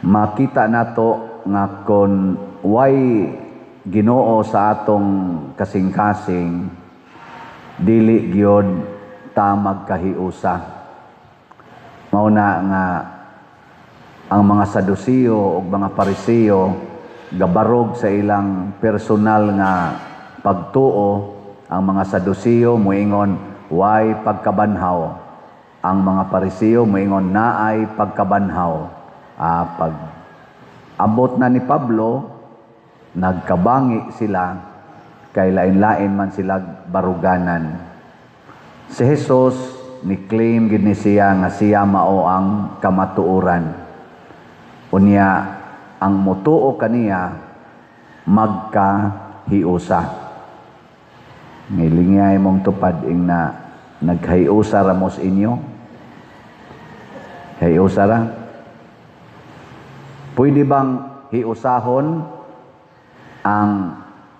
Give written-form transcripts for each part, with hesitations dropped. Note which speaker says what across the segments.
Speaker 1: makita nato nga kon way Ginoo sa atong kasing-kasing, dili gyud ta magkahiusa. Mao na nga ang mga Sadusiyo ug mga Pariseo gabarog sa ilang personal nga pagtuo. Ang mga Sadusiyo moingon way pagkabanhaw, ang mga Pariseo moingon naay pagkabanhaw. Pag abot na ni Pablo, nagkabangi sila, kay lain-lain man sila baruganan. Si Jesus, ni-claim gid ni siya nga siya mao ang kamatuoran. Unya, ang mutuo kaniya, magkahiusa. Ngilingay mong tupad ing na naghiusa ramos inyo. Hiusa ra? Pwede bang hiusahon ang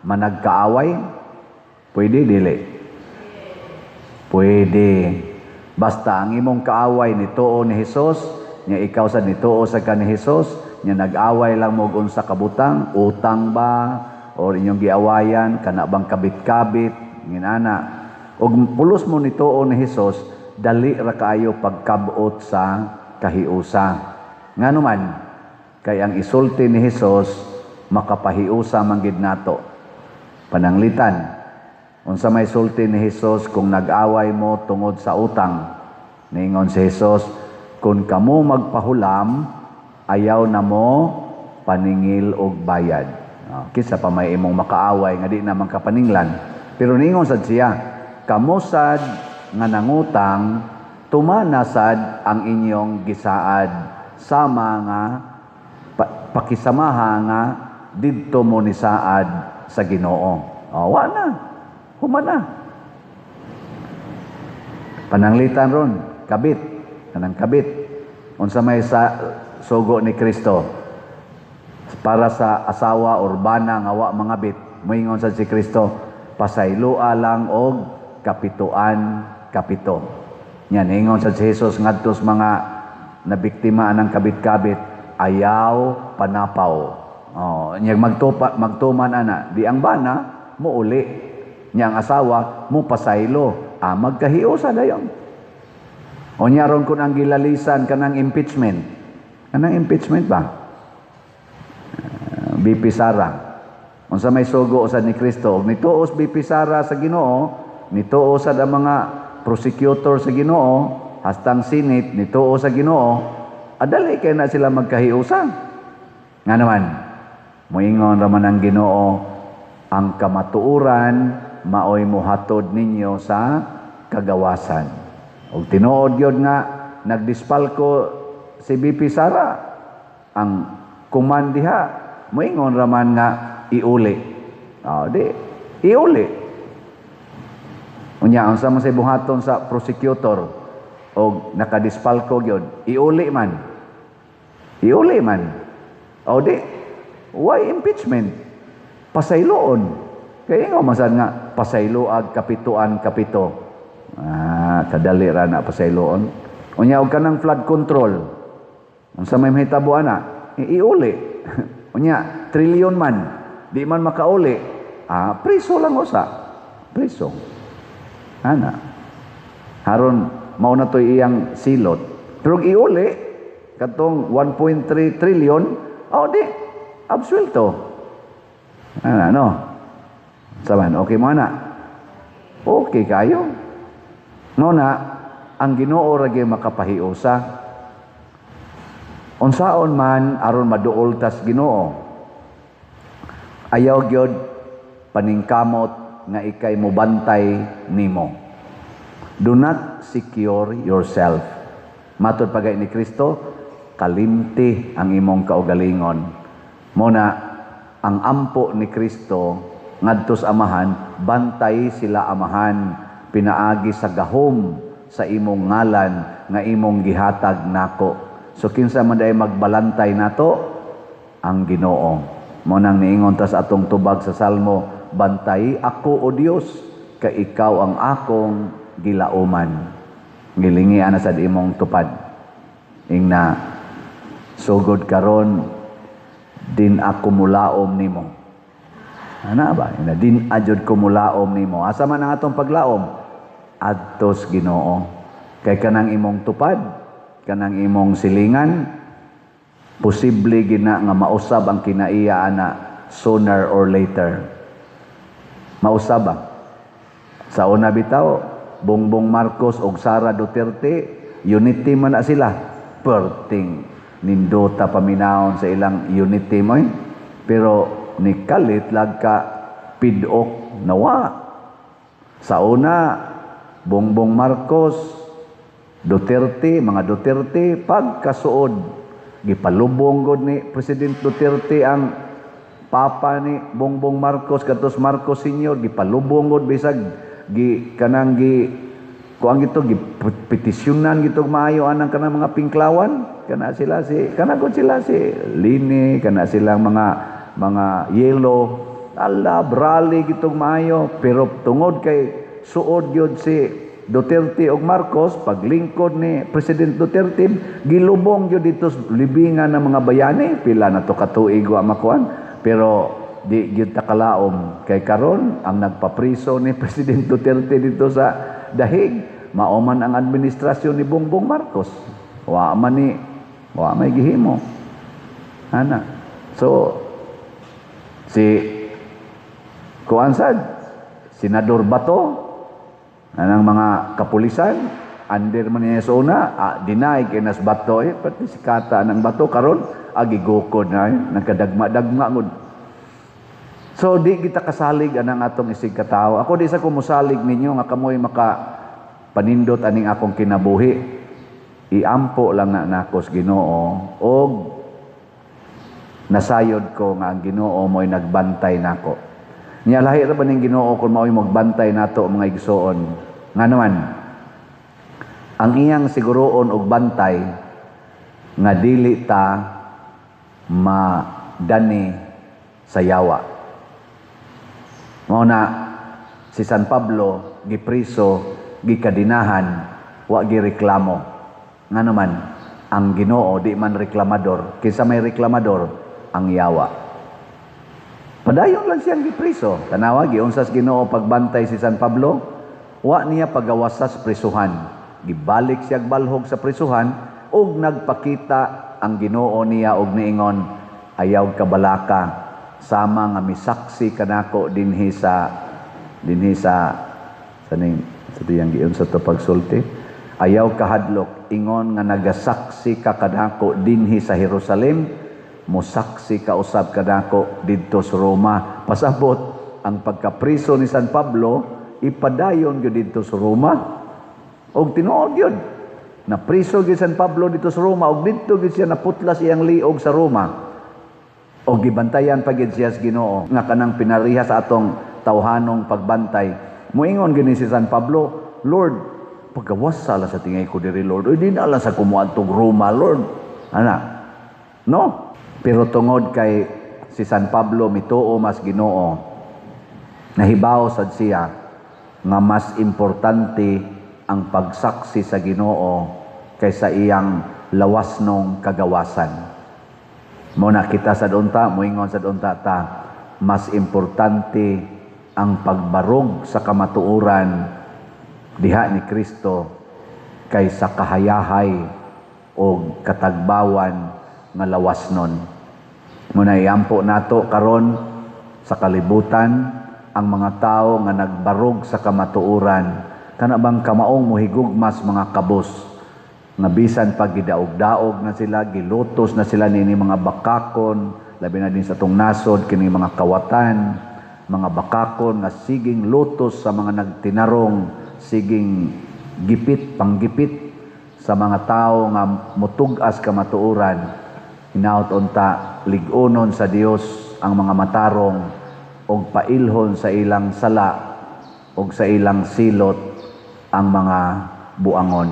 Speaker 1: managkaaway? Pwede, dili? Pwede. Basta ang imong kaaway nituo ni Jesus, nya ikaw sa nituo sa kani Jesus, nya nag-away lang mo unsa kabutang, utang ba, o inyong giawayan, kana bang kabit-kabit, nginana. Og pulos mo nituo ni Jesus, dali ra kaayo pagkabot sa kahiusa. Ngano man, kay ang isulti ni Jesus, makapahiusa manggid nato. Pananglitan, unsa may sulti ni Jesus kung nag-away mo tungod sa utang? Ningon si Jesus, kung kamo magpahulam, ayaw na mo paningil og bayad. Kisa pa may imong makaaway nga di na makapaninglan. Pero ningon sad siya, kamo sad nga nangutang, tumanasad ang inyong gisaad sama nga pakisamaha nga didto mo ni saad sa Ginoo. Wa na. Humana. Pananglitan ron, kabit. Kanang kabit. Unsa may sa sugo ni Kristo para sa asawa urbana nga wa mga bit. Moingon sad si Kristo, pasaylua lang og kapituan kapito. Yan, ingon sad si Jesus ngadto sa mga nabiktima ng kabit-kabit, ayaw panapaw. Niyang magtuman ana, di ang bana mo uli, niyang asawa mo pasaylo, magkahiusa dayon. O nyaron kun ang gilalisan kanang impeachment. Kanang impeachment ba? BP Sara. Unsa may sugo sa ni Kristo, nituos BP Sara sa Ginoo, nituos sa mga prosecutor sa Ginoo, hastang Senate nituo sa Ginoo, adali kay na sila magkahiusa. Nga naman, moingon raman ang Ginoo, ang kamatuoran maoy muhatod ninyo sa kagawasan. Og tinuod gyud nga nagdispalko si BP Sara, ang kumandiha moingon raman nga iuli. Iuli. Unya unsa man say buhaton sa prosecutor og nakadispalko gyud, iuli man. Iuli man. Why impeachment? Pasayloon. Kaya nga masan nga pasayloag kapituan kapito. Kadali ra na pasayloon. Unya og kanang flood control. Unsa may mahitabo ana? Iuli. Unya trilyon man, di man makauli. Priso lang usa. Priso. Ana. Haron mao na to iyang silot. Pero iuli katong 1.3 trillion, absuelto. No? Saban, okay mo na? Okay kayo. No na, ang Ginoo ra gyud makapahiusa. Unsaon man aron maduol tas Ginoo. Ayaw gyud paningkamot nga ikay mobantay nimo. Do not secure yourself. Matod pagay ni Kristo, kalimti ang imong kaugalingon. Muna, ang ampo ni Kristo, ngadto sa amahan, bantay sila amahan, pinaagi sa gahom sa imong ngalan, nga imong gihatag nako. So, kinsa man day magbalantay nato, ang Ginoo. Munang niingon ta sa atong tubag sa Salmo, bantay ako o Dios, ka ikaw ang akong gilauman. Gilingi ana sa imong tupad. Ingna Sugod karon din ako mulaom nimo. Ana ba? Din ajud ko mulaom nimo. Asa man ang atong paglaom? Adtos Ginoo. Kay kanang imong tupad, kanang imong silingan, posible gina nga mausab ang kinaiya ana sooner or later. Mausab ba? Sa una bitaw, Bongbong Marcos ug Sara Duterte, unity man na sila. Perting nindota paminahon sa ilang unity mo. Pero ni kalit lag ka pidok nawa. Sa una, Bongbong Marcos, Duterte, mga Duterte, pagkasuod, gipalubong gud ni President Duterte ang papa ni Bongbong Marcos, katos Marcos Sr., gipalubong gud bisag kanang kuang gito gipetisyonan gito maayo anang kanang mga pinklawan, kana sila si Lini, kana silang mga yellow, ala brali gitong maayo, pero tungod kay suod gyud si Duterte ug Marcos, paglingkod ni President Duterte, gilubong gyud dito libingan ng mga bayani, pila na to katuig wa makuan, pero di gyud takalaom kay karon ang nagpapriso ni President Duterte dito sa dahig, mao man ang administrasyon ni Bongbong Marcos. Wa may gihimo. Ana. So si Kuansad, Senador Bato, anang mga kapulisan, under man niya sa una, deny kay nas Bato, pati si Kata ng Bato, karon agigukod na, nagkadagma-dagma ngud. So, di kita kasalig anang atong isig katao. Ako di sa kumusalig ninyo, nga kamoy panindot aning akong kinabuhi. Iampo lang na nakos Ginoo, og nasayod ko nga ang Ginoo mo'y nagbantay nako. Nya lahi ra ba ning Ginoo kung mao'y magbantay nato mga igsoon? Nga naman, ang iyang siguroon og bantay nga dili ta madani sa yawa. Mao na si San Pablo gipriso, gikadinahan, wa gireklamo. Nga naman, ang Ginoo di man reklamador, kinsa may reklamador ang yawa. Padayon lang siyang gipriso. Tanawa, giunsas Ginoo pagbantay si San Pablo, wa niya pagawasas prisuhan. Gibalik siya balhog sa prisuhan, ug nagpakita ang Ginoo niya og niingon, ayaw kabalaka, sama nga misaksi kanako dinhi sa diyang giunsa to pagsulti. Ayaw kahadlok, ingon nga nagasaksi ka kanako dinhi sa Jerusalem, musaksi ka usab kanako didto sa Roma. Pasabot ang pagkapriso ni San Pablo, ipadayon gyud didto sa Roma. Og tinuod gyud, napriso gyud San Pablo dito sa Roma, og didto gyud siya naputlas iyang liog sa Roma. Og gibantayan pa gyud siya sa Ginoo nga kanang pinariha sa atong tawhanong pagbantay. Muingon gini si San Pablo, Lord, pagkawasala sa tingay ko diri Lord, o di na lang sa kumuadtong Roma Lord. Ana, no? Pero tungod kay si San Pablo mituo mas Ginoo, nahibaw sad siya nga mas importante ang pagsaksi sa Ginoo kaysa iyang lawasnong kagawasan. Muna kita sa unta, muingon sa unta ta, mas importante ang pagbarog sa kamatuoran diha ni Kristo kaysa kahayahay o katagbawan nga lawasnon. Muna iampo nato karon sa kalibutan ang mga tao nga nagbarog sa kamatuoran, kana bang kamaong muhigugmas mga kabos, nga bisan pag gidaog-daog na sila, gilutos na sila nini mga bakakon, labi na din sa tong nasod kini mga kawatan, mga bakakon nga siging lutos sa mga nagtinarong, siging panggipit sa mga tao nga mutugas kamatuoran. Hinaut unta lig-onon sa Dios ang mga matarong og pailhon sa ilang sala og sa ilang silot ang mga buangon.